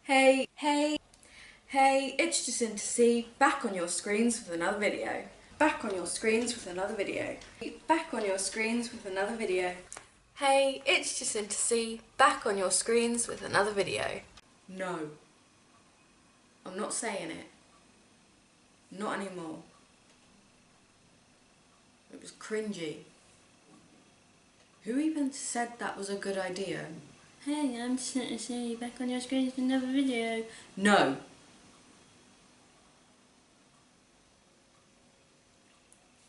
Hey, it's Jacinta, back on your screens with another video. Back on your screens with another video. Back on your screens with another video. Hey, it's Jacinta, back on your screens with another video. No. I'm not saying it. Not anymore. It was cringy. Who even said that was a good idea? Hey, I'm Jacinta, back on your screens with another video. No.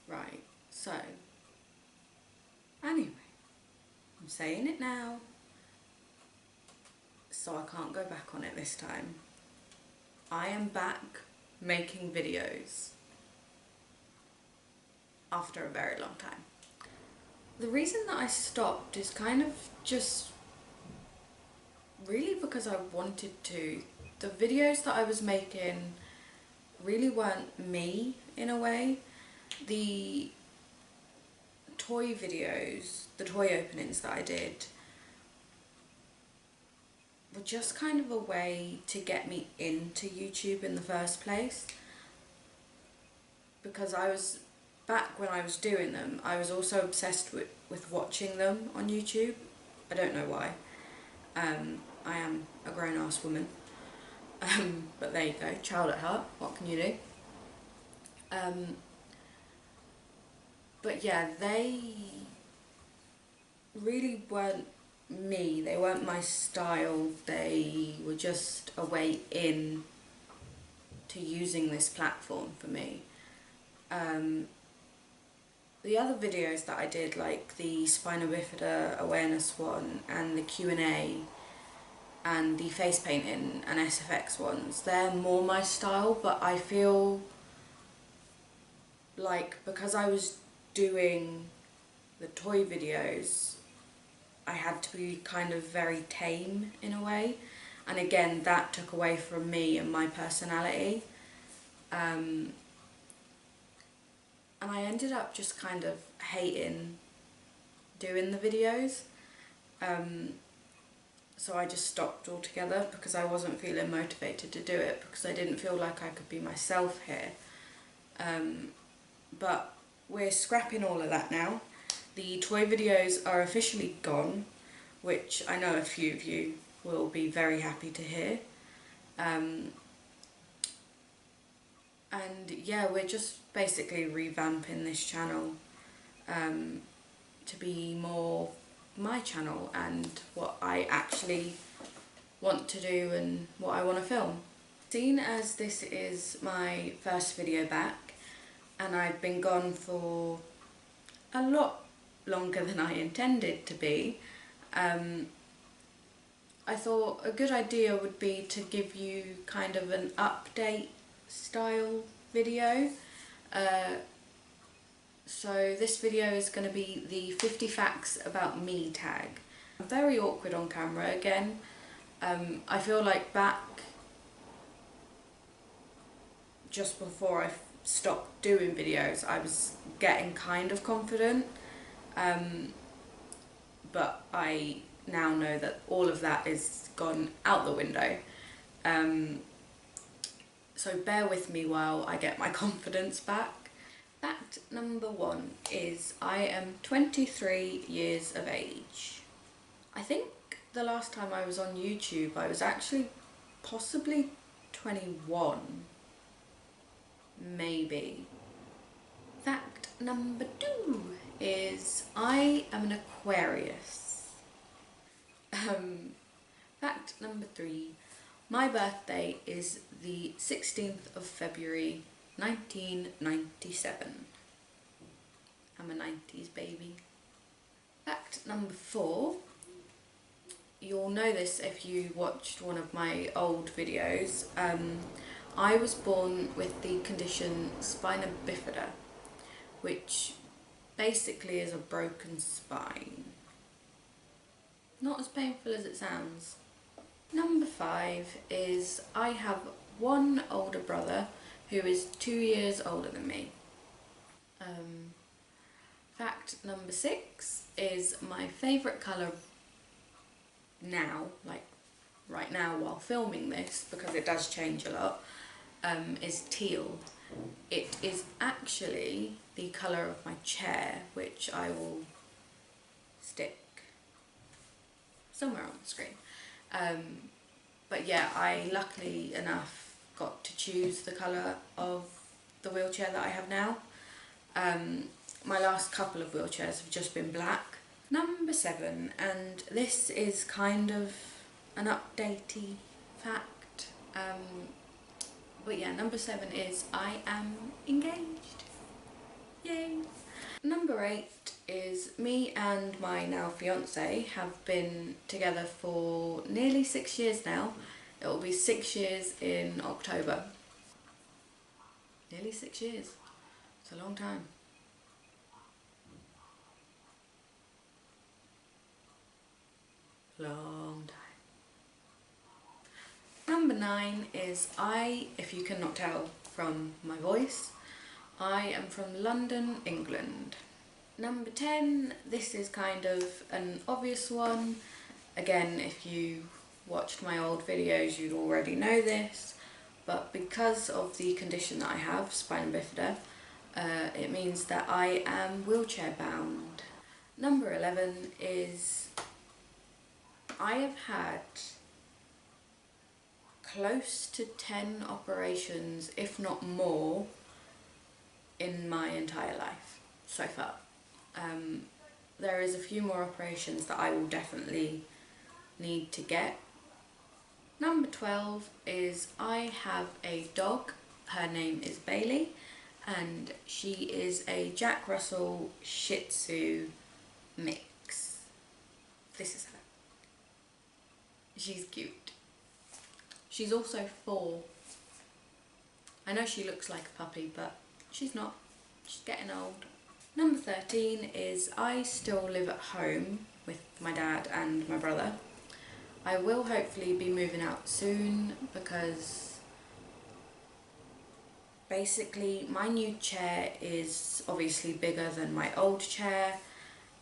Right, so, anyway, I'm saying it now, so I can't go back on it this time. I am back making videos after a very long time. The reason that I stopped is kind of just really because I wanted to. The videos that I was making really weren't me in a way. The toy videos, the toy openings that I did were just kind of a way to get me into YouTube in the first place, because back when I was doing them, I was also obsessed with watching them on YouTube. I don't know why. I am a grown-ass woman, but there you go, child at heart, what can you do? But yeah, they really weren't me, they weren't my style, they were just a way in to using this platform for me. The other videos that I did, like the spina bifida awareness one and the Q&A and the face painting and SFX ones, they're more my style, but I feel like because I was doing the toy videos, I had to be kind of very tame in a way, and again that took away from me and my personality, and I ended up just kind of hating doing the videos, so I just stopped altogether because I wasn't feeling motivated to do it, because I didn't feel like I could be myself here. But we're scrapping all of that now. The toy videos are officially gone, which I know a few of you will be very happy to hear. And yeah, we're just basically revamping this channel to be more my channel and what I actually want to do and what I want to film. Seeing as this is my first video back and I've been gone for a lot longer than I intended to be, I thought a good idea would be to give you kind of an update style video. So this video is going to be the 50 facts about me tag. I'm very awkward on camera again. I feel like back just before I stopped doing videos I was getting kind of confident, but I now know that all of that is gone out the window. So bear with me while I get my confidence back. Fact number 1 is I am 23 years of age. I think the last time I was on YouTube I was actually possibly 21, maybe. Fact number 2 is I am an Aquarius. Fact number 3, my birthday is the 16th of February 1997. I'm a 90s baby. Fact number 4, you'll know this if you watched one of my old videos, I was born with the condition spina bifida, which basically is a broken spine. Not as painful as it sounds. Number 5 is I have one older brother who is 2 years older than me. Fact number 6 is my favourite colour now, like right right now while filming this, because it does change a lot, is teal. It is actually the colour of my chair, which I will stick somewhere on the screen. But yeah, I luckily enough got to choose the colour of the wheelchair that I have now. My last couple of wheelchairs have just been black. Number 7, and this is kind of an updatey fact. But yeah, number 7 is I am engaged. Yay! Number 8 is me and my now fiance have been together for nearly 6 years now. It will be 6 years in October. Nearly 6 years. It's a long time. Long time. Number 9 is if you cannot tell from my voice, I am from London, England. Number 10, this is kind of an obvious one. Again, if you watched my old videos, you'd already know this, but because of the condition that I have, spina bifida, it means that I am wheelchair bound. Number 11 is I have had close to 10 operations, if not more, in my entire life so far. There is a few more operations that I will definitely need to get. Number 12 is I have a dog. Her name is Bailey, and she is a Jack Russell Shih Tzu mix. This is her. She's cute. She's also 4. I know she looks like a puppy, but she's not. She's getting old. Number 13 is I still live at home with my dad and my brother. I will hopefully be moving out soon because basically my new chair is obviously bigger than my old chair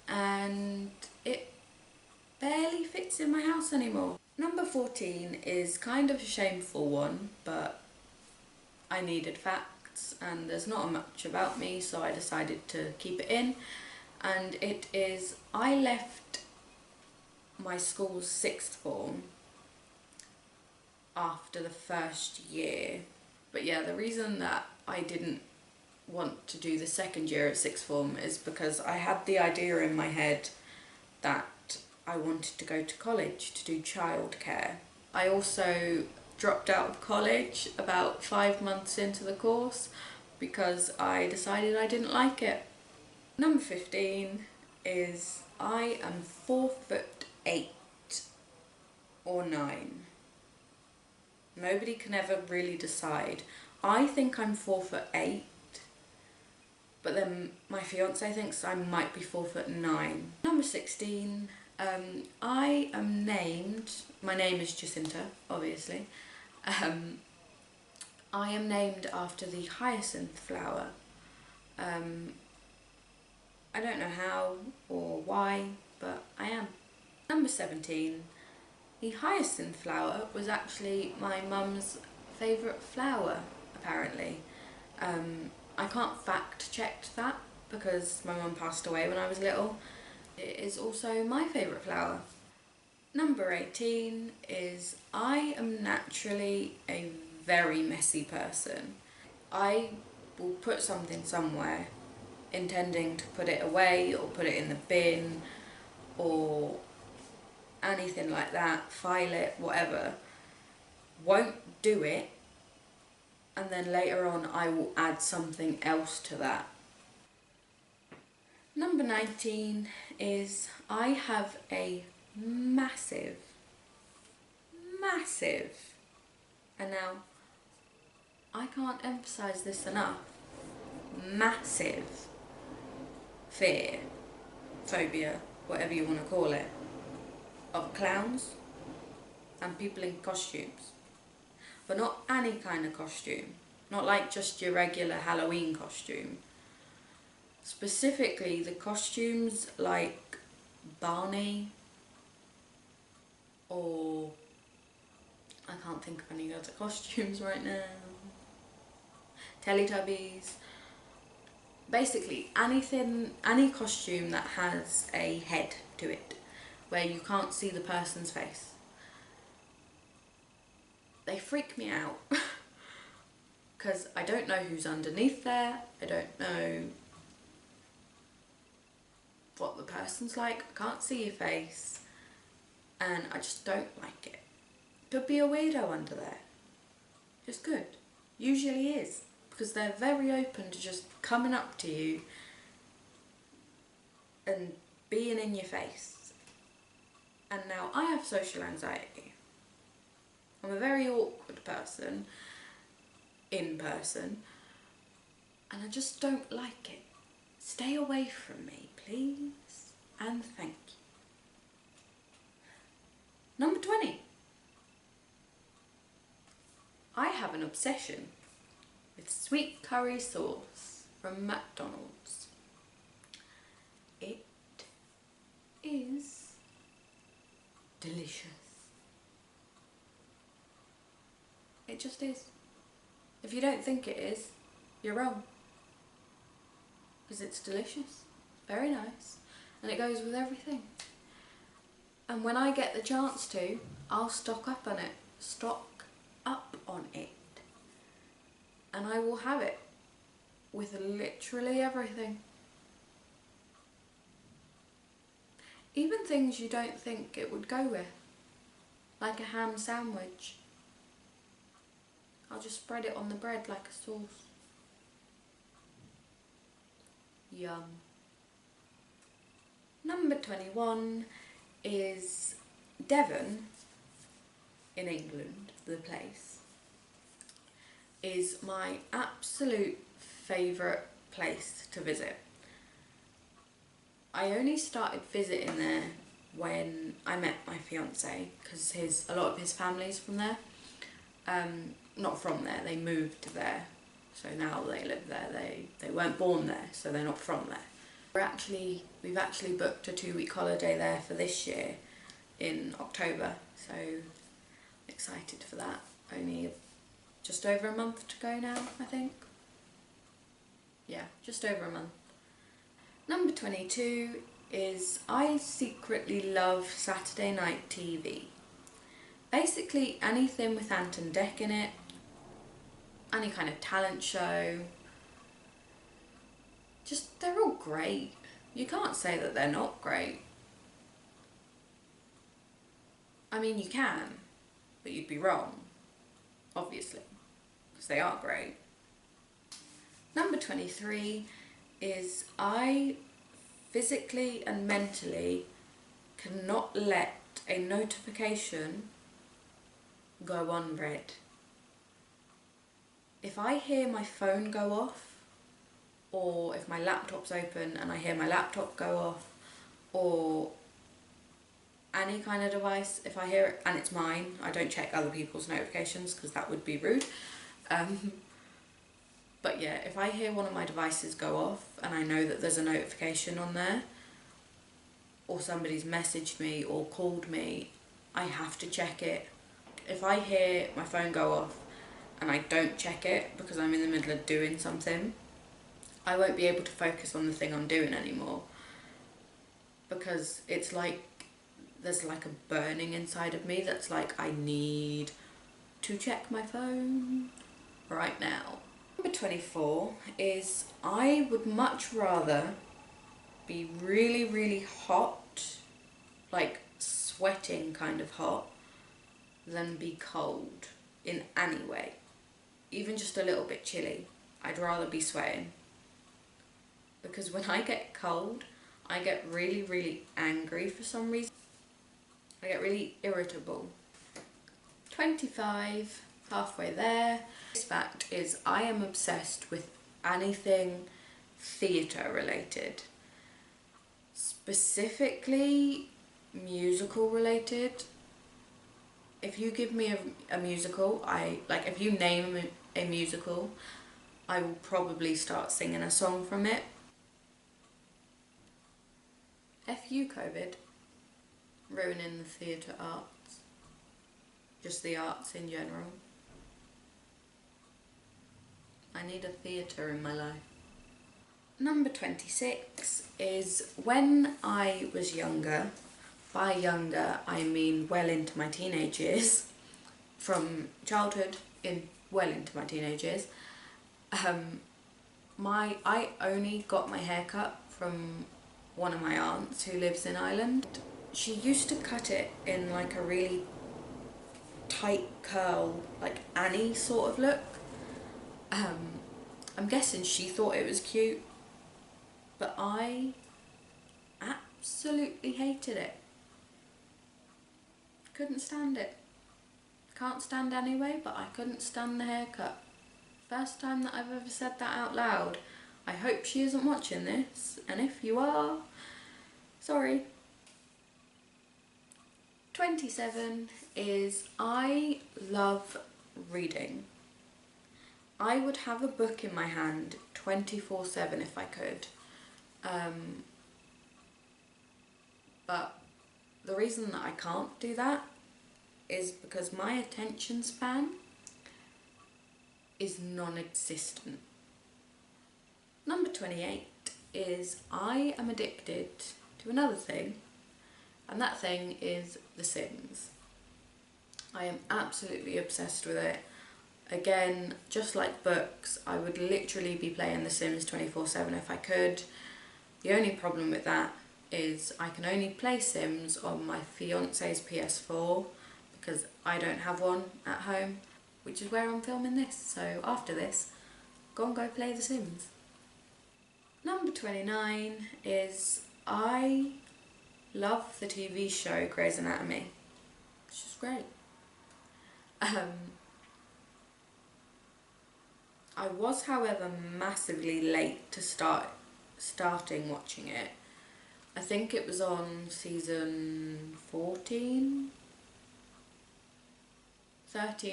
and it barely fits in my house anymore. Number 14 is kind of a shameful one, but I needed facts and there's not much about me, so I decided to keep it in. And it is I left my school's 6th form after the first year. But yeah, the reason that I didn't want to do the 2nd year of 6th form is because I had the idea in my head that I wanted to go to college to do childcare. I also dropped out of college about 5 months into the course because I decided I didn't like it. Number 15 is I am 4'8" or 9. Nobody can ever really decide. I think I'm 4'8", but then my fiance thinks I might be 4'9". Number 16, I am named, my name is Jacinta, obviously. I am named after the hyacinth flower. I don't know how or why, but I am. Number 17, the hyacinth flower was actually my mum's favourite flower, apparently. I can't fact check that because my mum passed away when I was little. It is also my favourite flower. Number 18 is I am naturally a very messy person. I will put something somewhere intending to put it away or put it in the bin or anything like that, file it, whatever. Won't do it, and then later on I will add something else to that. Number 19 is I have a massive, and now I can't emphasise this enough, massive fear, phobia, whatever you want to call it, of clowns and people in costumes. But not any kind of costume, not like just your regular Halloween costume. Specifically the costumes like Barney or think of any other costumes right now. Teletubbies. Basically anything, any costume that has a head to it, where you can't see the person's face. They freak me out because I don't know who's underneath there. I don't know what the person's like. I can't see your face and I just don't like it. Could be a weirdo under there. It's good. Usually is, because they're very open to just coming up to you and being in your face. And now I have social anxiety. I'm a very awkward person in person and I just don't like it. Stay away from me, please, and thank you. Number 20. I have an obsession with sweet curry sauce from McDonald's. It is delicious. It just is. If you don't think it is, you're wrong. Because it's delicious, very nice, and it goes with everything. And when I get the chance to, I'll stock up on it. And I will have it with literally everything. Even things you don't think it would go with, like a ham sandwich. I'll just spread it on the bread like a sauce. Yum. Number 21 is Devon in England, the place, is my absolute favourite place to visit. I only started visiting there when I met my fiance, because a lot of his family's from there. Not from there, they moved there, so now they live there. They weren't born there, so they're not from there. We've actually booked a 2-week holiday there for this year in October, so excited for that. Only just over a month to go now, I think. Yeah, just over a month. Number 22 is I secretly love Saturday night TV. Basically anything with Ant and Dec in it, any kind of talent show, just they're all great. You can't say that they're not great. I mean, you can, but you'd be wrong, obviously, because they are great. Number 23 is I physically and mentally cannot let a notification go unread. If I hear my phone go off, or if my laptop's open and I hear my laptop go off, or any kind of device, if I hear it and it's mine, I don't check other people's notifications because that would be rude. But yeah, if I hear one of my devices go off and I know that there's a notification on there, or somebody's messaged me or called me, I have to check it. If I hear my phone go off and I don't check it because I'm in the middle of doing something, I won't be able to focus on the thing I'm doing anymore, because it's like there's like a burning inside of me that's like, I need to check my phone right now. Number 24 is I would much rather be really, really hot, like sweating kind of hot, than be cold in any way. Even just a little bit chilly, I'd rather be sweating. Because when I get cold, I get really, really angry for some reason. I get really irritable. 25, halfway there. This fact is I am obsessed with anything theatre related. Specifically musical related. If you give me a musical, if you name a musical, I will probably start singing a song from it. F you, COVID, ruining the theatre arts. just the arts in general. I need a theatre in my life. Number 26 is when I was younger. By younger, I mean well into my teenage years. From childhood well into my teenage years. I only got my hair cut from one of my aunts who lives in Ireland. She used to cut it in like a really tight curl, like Annie sort of look. I'm guessing she thought it was cute, but I absolutely hated it. Couldn't stand it. Can't stand anyway, but I couldn't stand the haircut. First time that I've ever said that out loud. I hope she isn't watching this, and if you are, sorry. 27 is I love reading. I would have a book in my hand 24/7 if I could. But the reason that I can't do that is because my attention span is non-existent. Number 28 is I am addicted to another thing, and that thing is The Sims. I am absolutely obsessed with it. Again, just like books, I would literally be playing The Sims 24/7 if I could. The only problem with that is I can only play Sims on my fiance's PS4 because I don't have one at home, which is where I'm filming this. So after this, go play The Sims. Number 29 is I love the TV show Grey's Anatomy. It's just great. I was, however, massively late to starting watching it. I think it was on season 13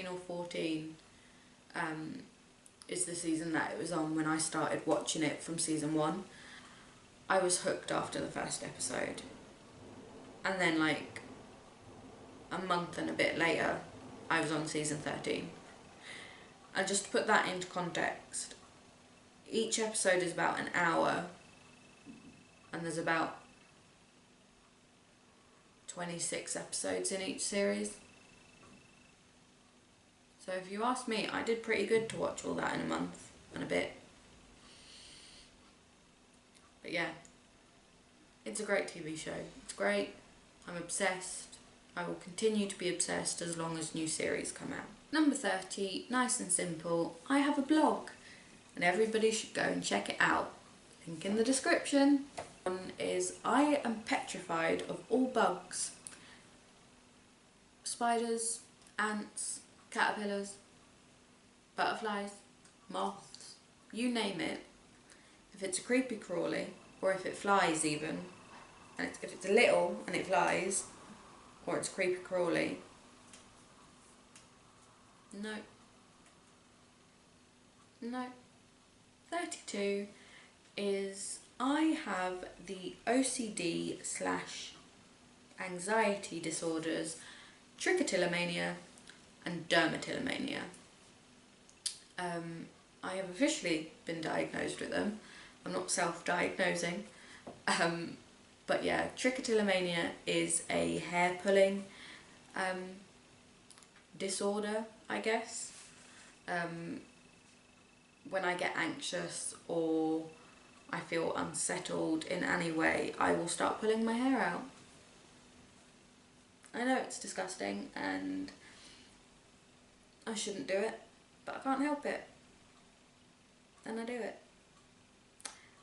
or 14 is the season that it was on when I started watching it from season 1. I was hooked after the first episode. And then like a month and a bit later, I was on season 13. And just to put that into context, each episode is about an hour and there's about 26 episodes in each series. So if you ask me, I did pretty good to watch all that in a month and a bit. But yeah, it's a great TV show. It's great. I'm obsessed. I will continue to be obsessed as long as new series come out. Number 30, nice and simple. I have a blog and everybody should go and check it out. Link in the description. One is I am petrified of all bugs. Spiders, ants, caterpillars, butterflies, moths, you name it. If it's a creepy crawly, or if it flies even, and if it's little and it flies, or it's creepy crawly, no. 32 is I have the OCD / anxiety disorders, trichotillomania and dermatillomania. I have officially been diagnosed with them. I'm not self-diagnosing. But yeah, trichotillomania is a hair pulling disorder, I guess. When I get anxious or I feel unsettled in any way, I will start pulling my hair out. I know it's disgusting and I shouldn't do it, but I can't help it. And I do it.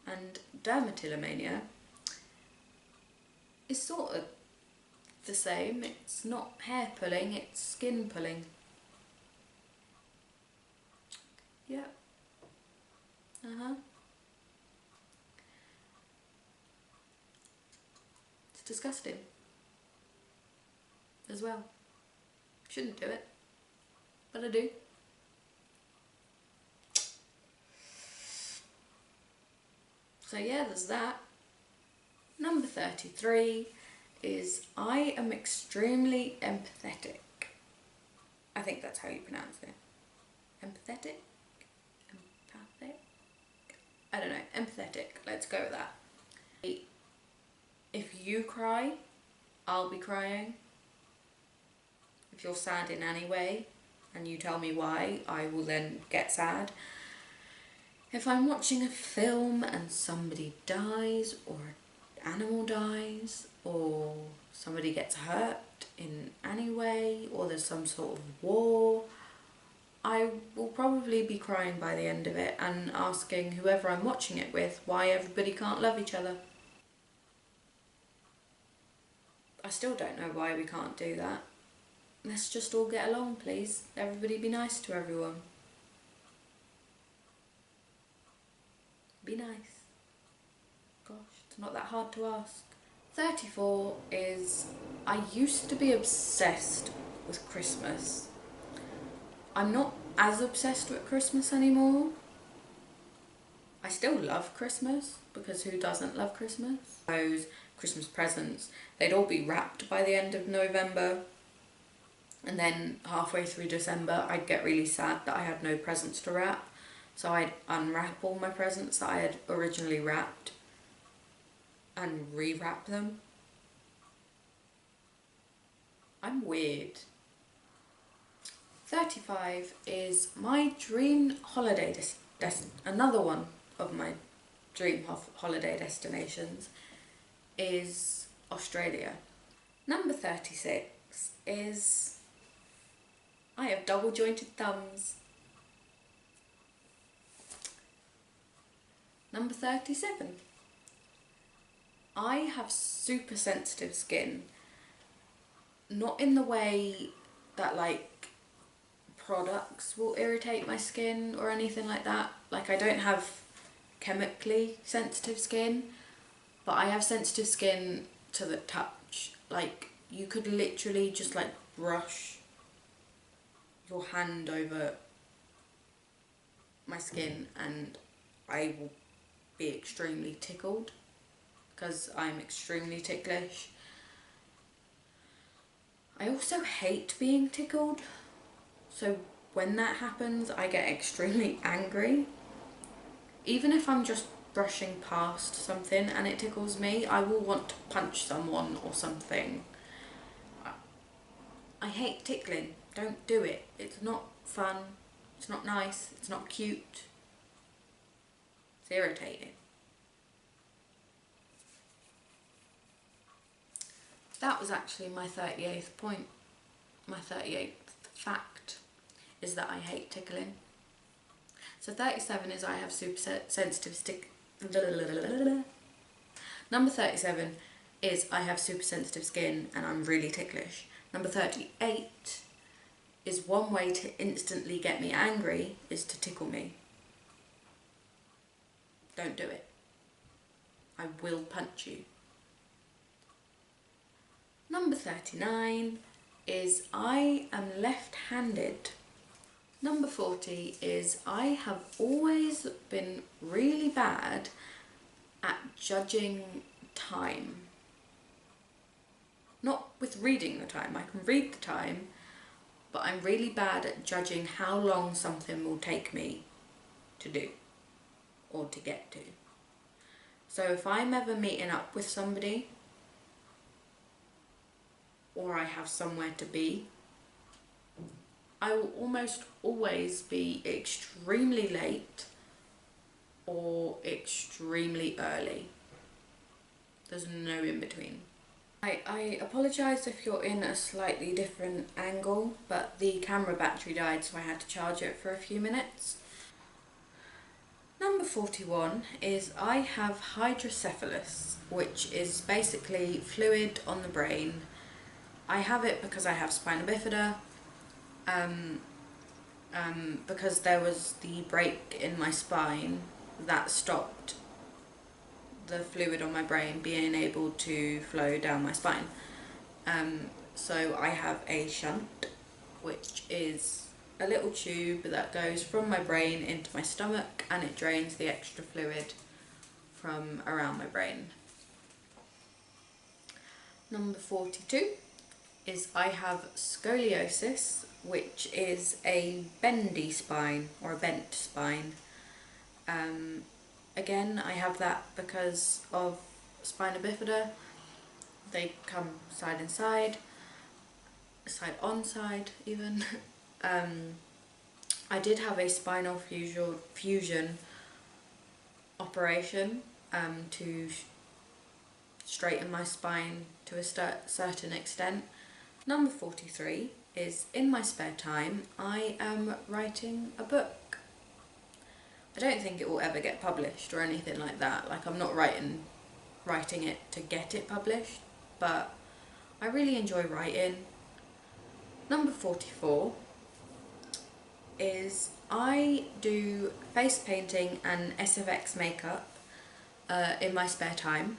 And dermatillomania is sort of the same. It's not hair pulling, it's skin pulling. Yeah. It's disgusting as well. Shouldn't do it, but I do. So yeah, there's that. Number 33 is I am extremely empathetic. I think that's how you pronounce it. Empathetic? Empathic? I don't know. Empathetic. Let's go with that. If you cry, I'll be crying. If you're sad in any way and you tell me why, I will then get sad. If I'm watching a film and somebody dies, or an animal dies, or somebody gets hurt in any way, or there's some sort of war, I will probably be crying by the end of it and asking whoever I'm watching it with why everybody can't love each other. I still don't know why we can't do that. Let's just all get along, please. Everybody be nice to everyone. Be nice. Gosh, it's not that hard to ask. 34 is, I used to be obsessed with Christmas. I'm not as obsessed with Christmas anymore. I still love Christmas, because who doesn't love Christmas? Those Christmas presents, they'd all be wrapped by the end of November, and then halfway through December I'd get really sad that I had no presents to wrap, so I'd unwrap all my presents that I had originally wrapped and rewrap them. I'm weird. 35 is my dream holiday another one of my dream holiday destinations is Australia. Number 36 is I have double jointed thumbs. Number 37, I have super sensitive skin. Not in the way that like products will irritate my skin or anything like that. Like, I don't have chemically sensitive skin, but I have sensitive skin to the touch. Like, you could literally just like brush your hand over my skin and I will be extremely tickled, because I'm extremely ticklish. I also hate being tickled, so when that happens I get extremely angry. Even if I'm just brushing past something and it tickles me, I will want to punch someone or something. I hate tickling. Don't do it. It's not fun. It's not nice. It's not cute. It's irritating. That was actually my 38th point. My 38th fact is that I hate tickling. So 37 is I have super sensitive Number 37 is I have super sensitive skin and I'm really ticklish. Number 38 is one way to instantly get me angry is to tickle me. Don't do it. I will punch you. Number 39 is I am left-handed. Number 40 is I have always been really bad at judging time. Not with reading the time, I can read the time, but I'm really bad at judging how long something will take me to do or to get to. So if I'm ever meeting up with somebody, or I have somewhere to be, I will almost always be extremely late or extremely early. There's no in between. I apologise if you're in a slightly different angle, but the camera battery died, so I had to charge it for a few minutes. Number 41 is I have hydrocephalus, which is basically fluid on the brain. I have it because I have spina bifida, because there was the break in my spine that stopped the fluid on my brain being able to flow down my spine. So I have a shunt, which is a little tube that goes from my brain into my stomach and it drains the extra fluid from around my brain. Number 42 is I have scoliosis, which is a bendy spine or a bent spine. Again, I have that because of spina bifida. They come side and side on side even. I did have a spinal fusion operation to straighten my spine to a certain extent. Number 43 is, in my spare time, I am writing a book. I don't think it will ever get published or anything like that. Like, I'm not writing it to get it published, but I really enjoy writing. Number 44 is I do face painting and SFX makeup in my spare time.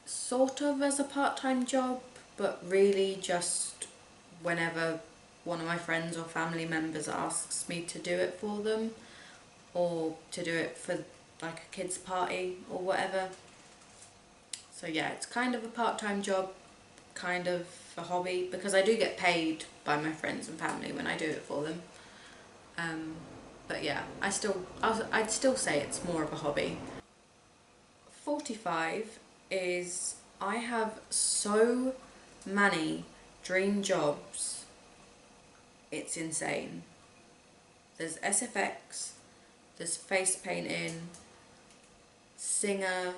Sort of as a part-time job, but really just whenever one of my friends or family members asks me to do it for them, or to do it for like a kids party or whatever. So yeah, it's kind of a part-time job, kind of a hobby, because I do get paid by my friends and family when I do it for them. But yeah, I'd still say it's more of a hobby. 45 is I have so many dream jobs, it's insane. There's SFX, there's face painting, singer,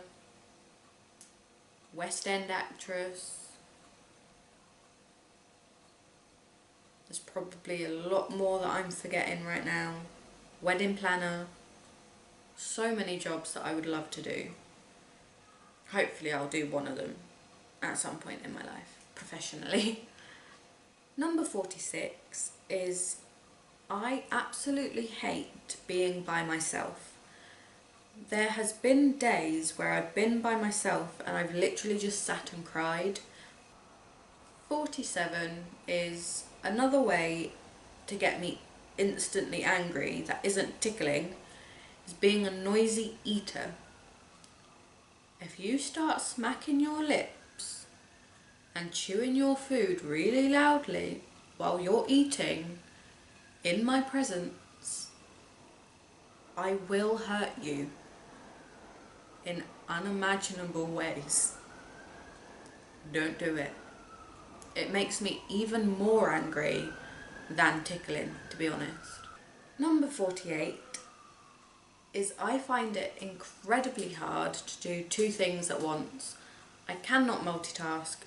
West End actress. There's probably a lot more that I'm forgetting right now. Wedding planner. So many jobs that I would love to do. Hopefully I'll do one of them at some point in my life, professionally. Number 46 is I absolutely hate being by myself. There has been days where I've been by myself and I've literally just sat and cried. 47 is another way to get me instantly angry that isn't tickling, is being a noisy eater. If you start smacking your lips and chewing your food really loudly while you're eating in my presence, I will hurt you in unimaginable ways. Don't do it. It makes me even more angry than tickling, to be honest. Number 48 is I find it incredibly hard to do two things at once. I cannot multitask,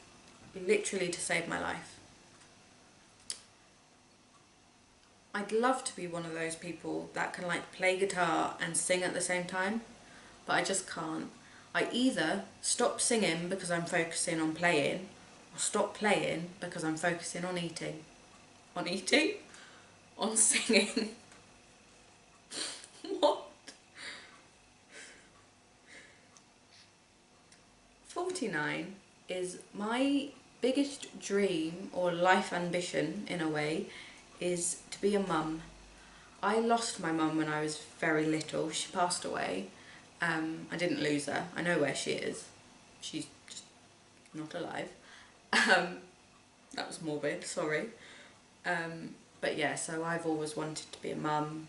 literally to save my life. I'd love to be one of those people that can like play guitar and sing at the same time, but I just can't. I either stop singing because I'm focusing on playing, or stop playing because I'm focusing on eating. On eating? On singing. What? 49 is my biggest dream or life ambition in a way is to be a mum. I lost my mum when I was very little. She passed away. I didn't lose her. I know where she is. She's just not alive. That was morbid, sorry. But yeah, so I've always wanted to be a mum.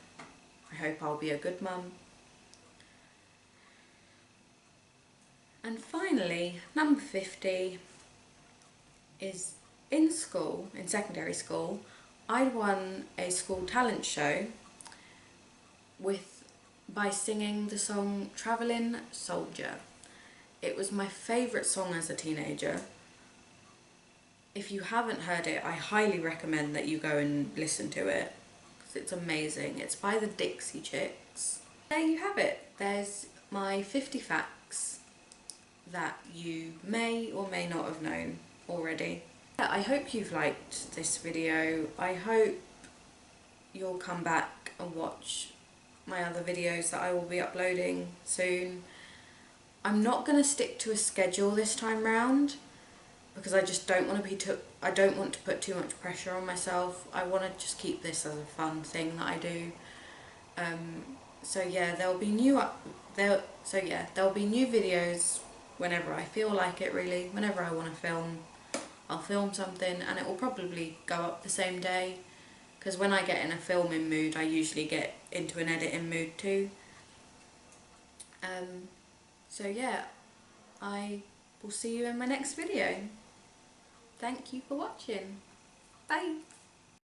I hope I'll be a good mum. And finally, number 50 is in school, in secondary school, I won a school talent show by singing the song Travelling Soldier. It was my favourite song as a teenager. If you haven't heard it, I highly recommend that you go and listen to it, because it's amazing. It's by the Dixie Chicks. There you have it. There's my 50 facts that you may or may not have known already. I hope you've liked this video. I hope you'll come back and watch my other videos that I will be uploading soon. I'm not going to stick to a schedule this time round because I just don't want to I don't want to put too much pressure on myself. I want to just keep this as a fun thing that I do. So yeah, there'll be new videos whenever I feel like it, really, whenever I want to film. I'll film something and it will probably go up the same day, because when I get in a filming mood I usually get into an editing mood too. So yeah, I will see you in my next video. Thank you for watching. Bye.